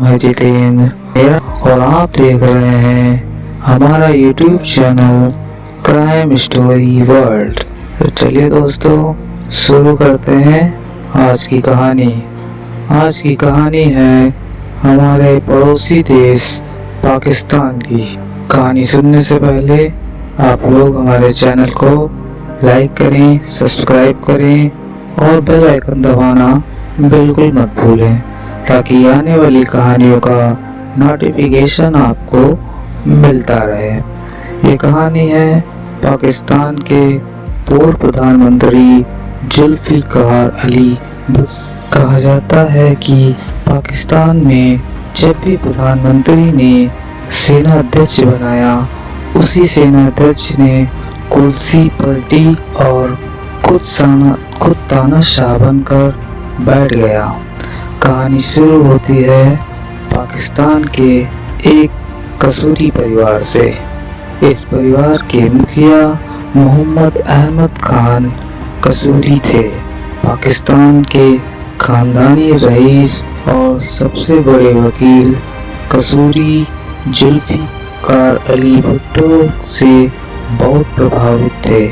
नाम है जितेंद्र और आप देख रहे हैं हमारा YouTube channel crime story world. तो चलिए दोस्तों शुरू करते हैं आज की कहानी। आज की कहानी है हमारे पड़ोसी देश पाकिस्तान की। कहानी सुनने से पहले आप लोग हमारे चैनल को लाइक करें, सब्सक्राइब करें और बेल आइकन दबाना बिल्कुल मत भूलें ताकि आने वाली कहानियों का नोटिफिकेशन आपको मिलता रहे। ये कहानी है पाकिस्तान के पूर्व प्रधानमंत्री जुल्फिकार अली। कहा जाता है कि पाकिस्तान में जब भी प्रधानमंत्री ने सेना अध्यक्ष बनाया, उसी सेना अध्यक्ष ने कुर्सी पलटी और खुद तानाशाह बनकर बैठ गया। कहानी शुरू होती है पाकिस्तान के एक कसूरी परिवार से। इस परिवार के मुखिया मोहम्मद अहमद खान कसूरी थे। पाकिस्तान के खानदानी रईस और सबसे बड़े वकील कसूरी जुल्फिकार अली भुट्टो से बहुत प्रभावित थे।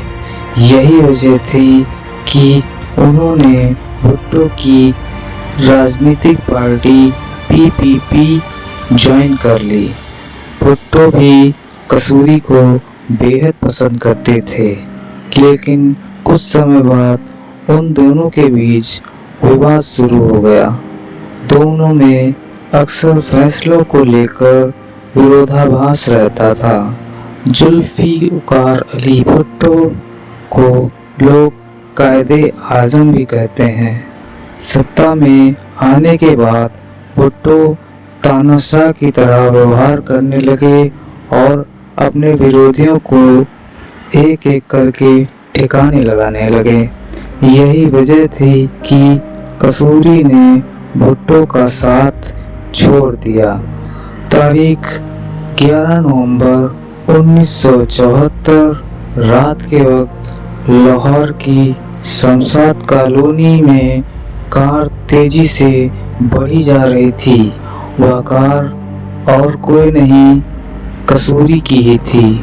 यही वजह थी कि उन्होंने भुट्टो की राजनीतिक पार्टी पीपीपी ज्वाइन कर ली। भुट्टो भी कसूरी को बेहद पसंद करते थे, लेकिन कुछ समय बाद उन दोनों के बीच विवाद शुरू हो गया। दोनों में अक्सर फैसलों को लेकर विरोधाभास रहता था। जुल्फिकार अली भुट्टो को लोग कायदे आजम भी कहते हैं। सत्ता में आने के बाद भुट्टो तानाशाह की तरह व्यवहार करने लगे और अपने विरोधियों को एक एक करके ठिकाने लगाने लगे। यही वजह थी कि कसूरी ने भुट्टो का साथ छोड़ दिया। तारीख 11 नवंबर 1974 रात के वक्त लाहौर की शमशाद कॉलोनी में कार तेजी से बढ़ी जा रही थी। वह कार और कोई नहीं कसूरी की ही थी।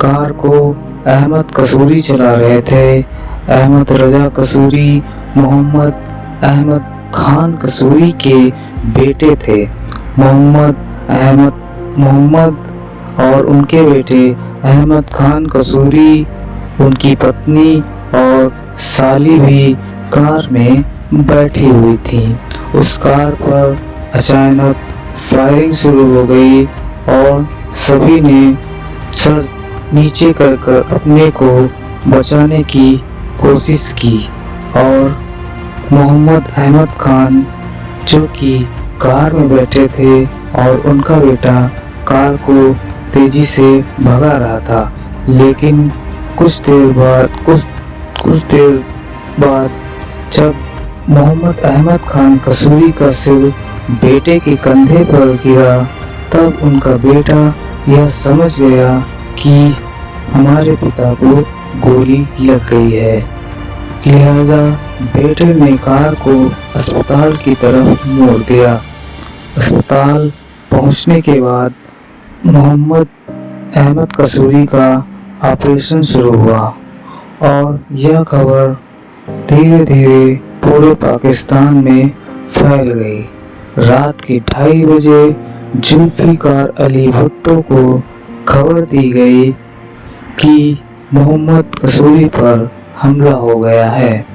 कार को अहमद कसूरी चला रहे थे। अहमद रजा कसूरी मोहम्मद अहमद खान कसूरी के बेटे थे। मोहम्मद और उनके बेटे अहमद खान कसूरी, उनकी पत्नी और साली भी कार में बैठी हुई थी। उस कार पर अचानक फायरिंग शुरू हो गई और सभी ने सर नीचे कर अपने को बचाने की कोशिश की और मोहम्मद अहमद खान जो कि कार में बैठे थे और उनका बेटा कार को तेजी से भगा रहा था। लेकिन कुछ देर बाद जब मोहम्मद अहमद खान कसूरी का सिर बेटे के कंधे पर गिरा, तब उनका बेटा यह समझ गया कि हमारे पिता को गोली लग गई है। लिहाजा बेटे ने कार को अस्पताल की तरफ मोड़ दिया। अस्पताल पहुंचने के बाद मोहम्मद अहमद कसूरी का ऑपरेशन शुरू हुआ और यह खबर धीरे धीरे पूरे पाकिस्तान में फैल गई। रात के 2:30 बजे जुल्फिकार अली भुट्टो को खबर दी गई कि मोहम्मद कसूरी पर हमला हो गया है।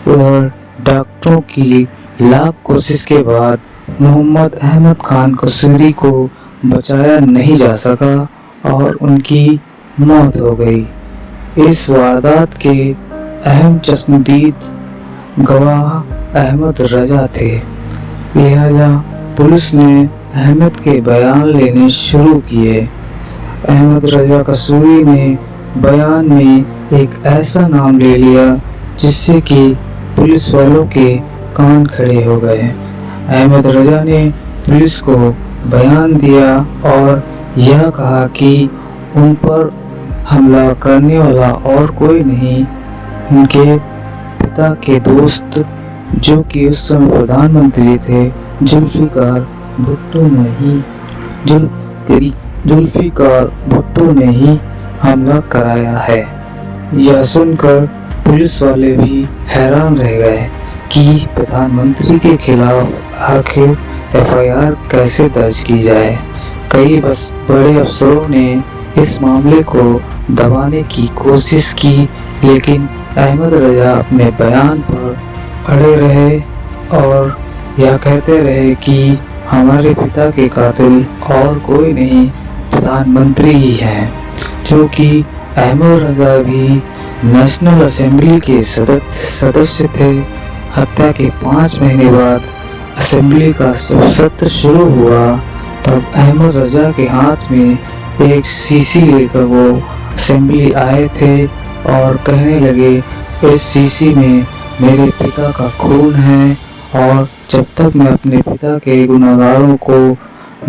और डॉक्टरों की लाख कोशिश के बाद मोहम्मद अहमद खान कसूरी को बचाया नहीं जा सका और उनकी मौत हो गई। इस वारदात के अहम चश्मदीद गवाह अहमद रजा थे। लिहाजा पुलिस ने अहमद के बयान लेने शुरू किए। अहमद रजा कसूरी ने बयान में एक ऐसा नाम ले लिया जिससे कि पुलिस वालों के कान खड़े हो गए। अहमद रजा ने पुलिस को बयान दिया और यह कहा कि उन पर हमला करने वाला और कोई नहीं, उनके पिता के दोस्त जो कि उस समय प्रधानमंत्री थे जुल्फिकार भुट्टो ने ही जुल्फिकार भुट्टो ने ही हमला कराया है। यह सुनकर पुलिस वाले भी हैरान रह गए कि प्रधानमंत्री के खिलाफ आखिर एफआईआर कैसे दर्ज की जाए। कई बड़े अफसरों ने इस मामले को दबाने की कोशिश की, लेकिन अहमद रजा अपने बयान पर अड़े रहे और यह कहते रहे कि हमारे पिता के कातिल और कोई नहीं, प्रधानमंत्री ही है। क्योंकि अहमद रजा भी नेशनल असेंबली के सदस्य थे। हत्या के 5 महीने बाद असेंबली का सत्र शुरू हुआ, तब अहमद रजा के हाथ में एक शीशी लेकर वो असेंबली आए थे और कहने लगे, इस शीशी में मेरे पिता का खून है और जब तक मैं अपने पिता के गुनहगारों को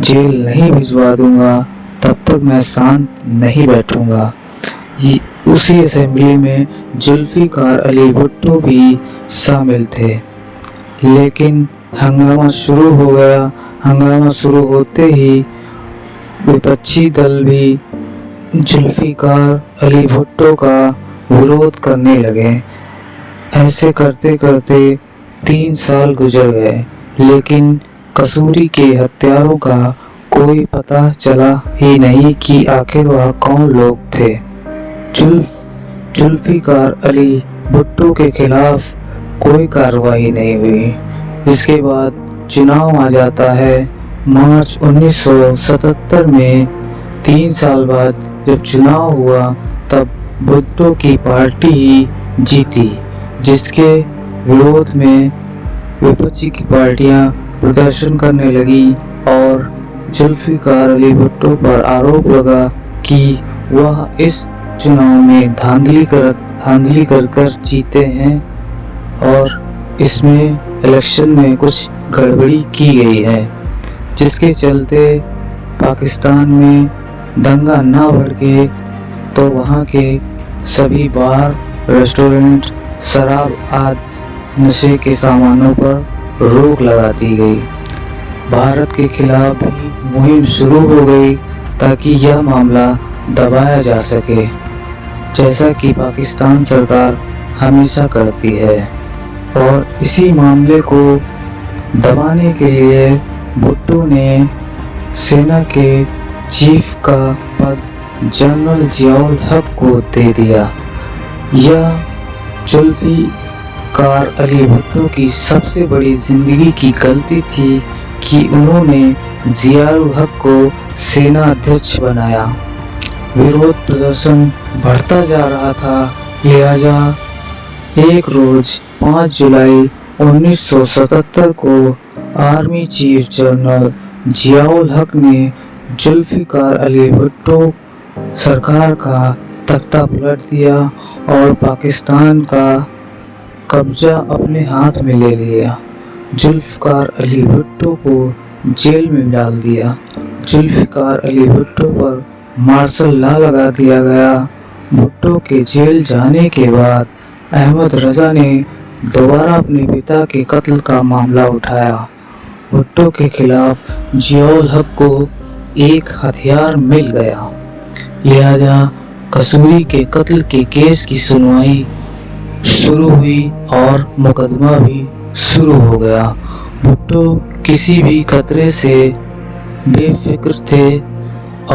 जेल नहीं भिजवा दूंगा तब तक मैं शांत नहीं बैठूंगा। उसी असेंबली में जुल्फिकार अली भुट्टो भी शामिल थे, लेकिन हंगामा शुरू हो गया। हंगामा शुरू होते ही विपक्षी दल भी जुल्फिकार अली भुट्टो का विरोध करने लगे। ऐसे करते करते 3 साल गुजर गए, लेकिन कसूरी के हत्यारों का कोई पता चला ही नहीं कि आखिर वह कौन लोग थे। जुल्फिकार अली भुट्टो के खिलाफ कोई कार्रवाई नहीं हुई। इसके बाद चुनाव आ जाता है। मार्च 1977 में 3 साल बाद जब चुनाव हुआ तब भुट्टो की पार्टी ही जीती, जिसके विरोध में विपक्षी की पार्टियां प्रदर्शन करने लगी और जुल्फिकार अली भुट्टो पर आरोप लगा कि वह इस चुनाव में धांधली कर जीते हैं और इसमें इलेक्शन में कुछ गड़बड़ी की गई है, जिसके चलते पाकिस्तान में दंगा ना भड़के तो वहाँ के सभी बार, रेस्टोरेंट, शराब आदि नशे के सामानों पर रोक लगा दी गई। भारत के खिलाफ भी मुहिम शुरू हो गई ताकि यह मामला दबाया जा सके, जैसा कि पाकिस्तान सरकार हमेशा करती है। और इसी मामले को दबाने के लिए भुट्टो ने सेना के चीफ का पद जनरल जियाउल हक को दे दिया। यह जुल्फिकार अली भुट्टो की सबसे बड़ी जिंदगी की गलती थी कि उन्होंने जियाउल हक को सेना अध्यक्ष बनाया। विरोध प्रदर्शन बढ़ता जा रहा था, लिहाजा एक रोज 5 जुलाई 1977 को आर्मी चीफ जनरल जियाउल हक ने जुल्फिकार अली भुट्टो सरकार का तख्ता पलट दिया और पाकिस्तान का कब्जा अपने हाथ में ले लिया। जुल्फिकार अली भुट्टो को जेल में डाल दिया। जुल्फिकार अली भुट्टो पर मार्शल लॉ लगा दिया गया। भुट्टो के जेल जाने के बाद अहमद रजा ने दोबारा अपने पिता के कत्ल का मामला उठाया। भुट्टो के खिलाफ जियाउल हक को एक हथियार मिल गया, लिहाजा कसूरी के कत्ल के केस की सुनवाई शुरू हुई और मुकदमा भी शुरू हो गया। भुट्टो किसी भी खतरे से बेफिक्र थे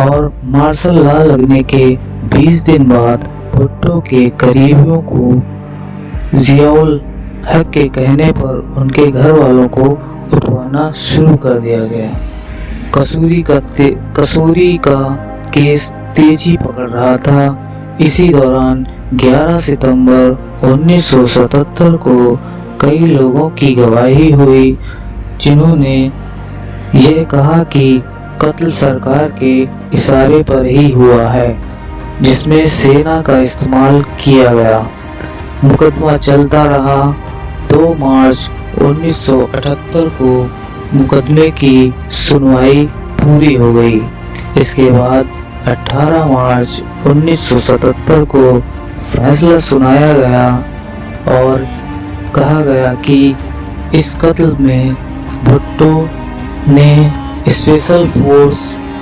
और मार्शल लॉ लगने के 20 दिन बाद भुट्टो के करीबियों को जियाउल हक के कहने पर उनके घर वालों को उठवाना शुरू कर दिया गया। कसूरी का केस तेजी पकड़ रहा था। इसी दौरान 11 सितंबर 1977 को कई लोगों की गवाही हुई, जिन्होंने यह कहा कि कत्ल सरकार के इशारे पर ही हुआ है, जिसमें सेना का इस्तेमाल किया गया। मुकदमा चलता रहा। 2 मार्च 1978 को मुकदमे की सुनवाई पूरी हो गई। इसके बाद 18 मार्च 1977 को फैसला सुनाया गया और कहा गया कि इस कत्ल में भुट्टो ने स्पेशल फोर्स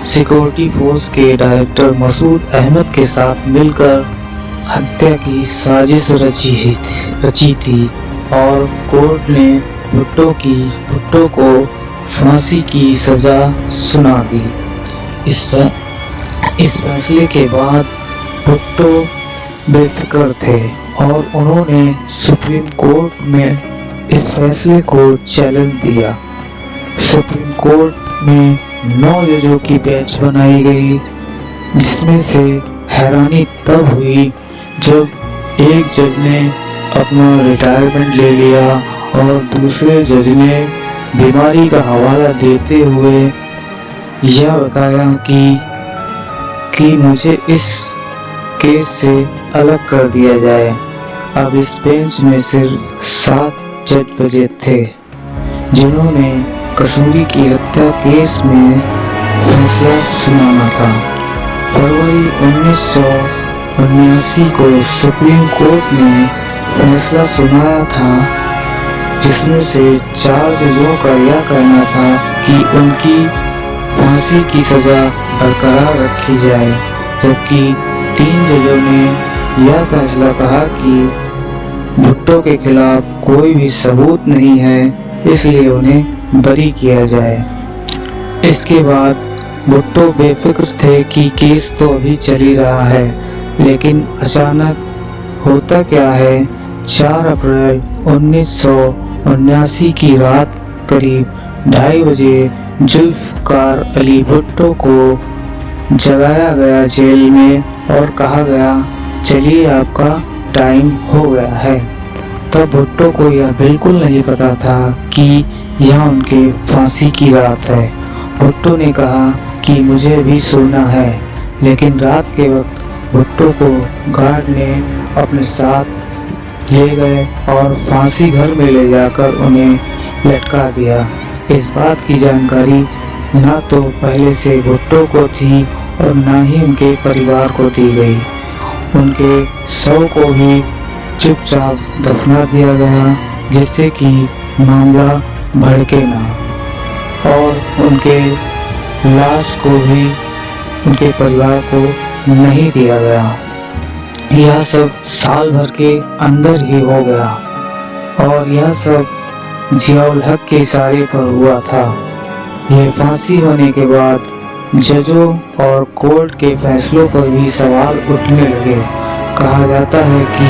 सिक्योरिटी फोर्स के डायरेक्टर मसूद अहमद के साथ मिलकर हत्या की साजिश रची थी और कोर्ट ने भुट्टो को फांसी की सजा सुना दी। इस फैसले के बाद भुट्टो बेफिक्र थे और उन्होंने सुप्रीम कोर्ट में इस फैसले को चैलेंज दिया। सुप्रीम कोर्ट में 9 जजों की बेंच बनाई गई, जिसमें से हैरानी तब हुई जब एक जज ने अपना रिटायरमेंट ले लिया और दूसरे जज ने बीमारी का हवाला देते हुए यह बताया कि मुझे इस केस से अलग कर दिया जाए। अब इस बेंच में सिर्फ 7 जज बचे थे जिन्होंने कसूरी की हत्या केस में फैसला सुनाना था। फरवरी 1979 को सुप्रीम कोर्ट ने फैसला सुनाया था, जिसमें से 4 जजों का यह कहना था कि उनकी फांसी की सजा बरकरार रखी जाए, जबकि 3 जजों ने यह फैसला कहा कि भुट्टो के खिलाफ कोई भी सबूत नहीं है, इसलिए उन्हें बरी किया जाए। इसके बाद भुट्टो बेफिक्र थे कि केस तो अभी चल ही रहा है, लेकिन अचानक होता क्या है, 4 अप्रैल 1979 की रात करीब 2:30 बजे जुल्फ़िकार अली भुट्टो को जगाया गया जेल में और कहा गया, चलिए आपका टाइम हो गया है। तब भुट्टो को यह बिल्कुल नहीं पता था कि यह उनके फांसी की रात है। भुट्टो ने कहा कि मुझे भी सोना है, लेकिन रात के वक्त भुट्टो को गार्ड ने अपने साथ ले गए और फांसी घर में ले जाकर उन्हें लटका दिया। इस बात की जानकारी ना तो पहले से भुट्टो को थी और ना ही उनके परिवार को दी गई। उनके शव को भी चुपचाप दफना दिया गया, जिससे कि मामला भड़के ना, और उनके लाश को भी उनके परिवार को नहीं दिया गया। यह सब साल भर के अंदर ही हो गया और यह सब जियाउल हक के इशारे पर हुआ था। यह फांसी होने के बाद जजों और कोर्ट के फैसलों पर भी सवाल उठने लगे। कहा जाता है कि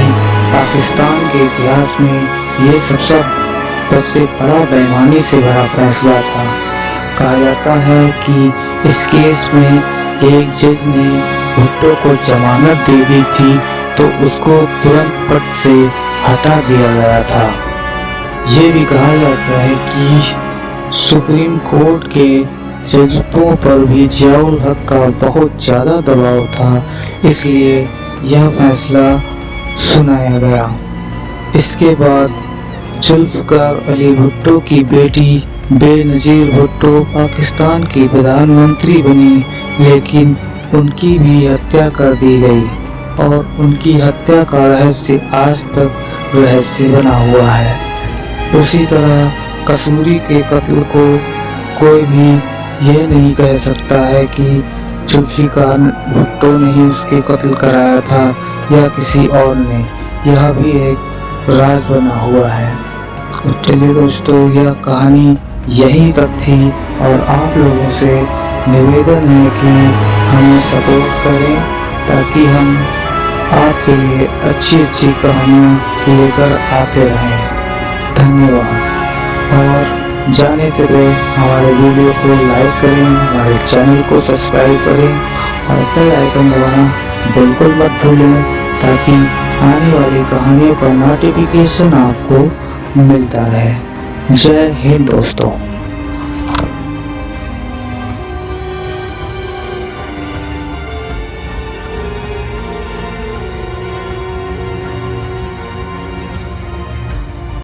पाकिस्तान के इतिहास में ये सबसे बड़ा बेईमानी से भरा फैसला था। कहा जाता है कि इस केस में एक जज ने भुट्टो को जमानत दे दी थी, तो उसको तुरंत पद से हटा दिया गया था। ये भी कहा जाता है कि सुप्रीम कोर्ट के जजों पर भी जियाउल हक का बहुत ज़्यादा दबाव था, इसलिए यह फैसला सुनाया गया। इसके बाद जुल्फ़िकार अली भुट्टो की बेटी बेनज़ीर भुट्टो पाकिस्तान की प्रधानमंत्री बनी, लेकिन उनकी भी हत्या कर दी गई और उनकी हत्या का रहस्य आज तक रहस्य बना हुआ है। उसी तरह कसूरी के कत्ल को कोई भी ये नहीं कह सकता है कि जुल्फ़िकार भुट्टो ने ही उसके कत्ल कराया था या किसी और ने। यह भी एक राज बना हुआ है। तो चलिए दोस्तों, यह कहानी यहीं तक थी और आप लोगों से निवेदन है कि हमें सपोर्ट करें ताकि हम आपके लिए अच्छी कहानियाँ लेकर आते रहें। धन्यवाद। और जाने से पहले हमारे वीडियो को लाइक करें, हमारे चैनल को सब्सक्राइब करें और बेल आइकन दबाना बिल्कुल मत भूलें, ताकि आने वाली कहानियों का नोटिफिकेशन आपको मिलता रहे। जय हिंद दोस्तों।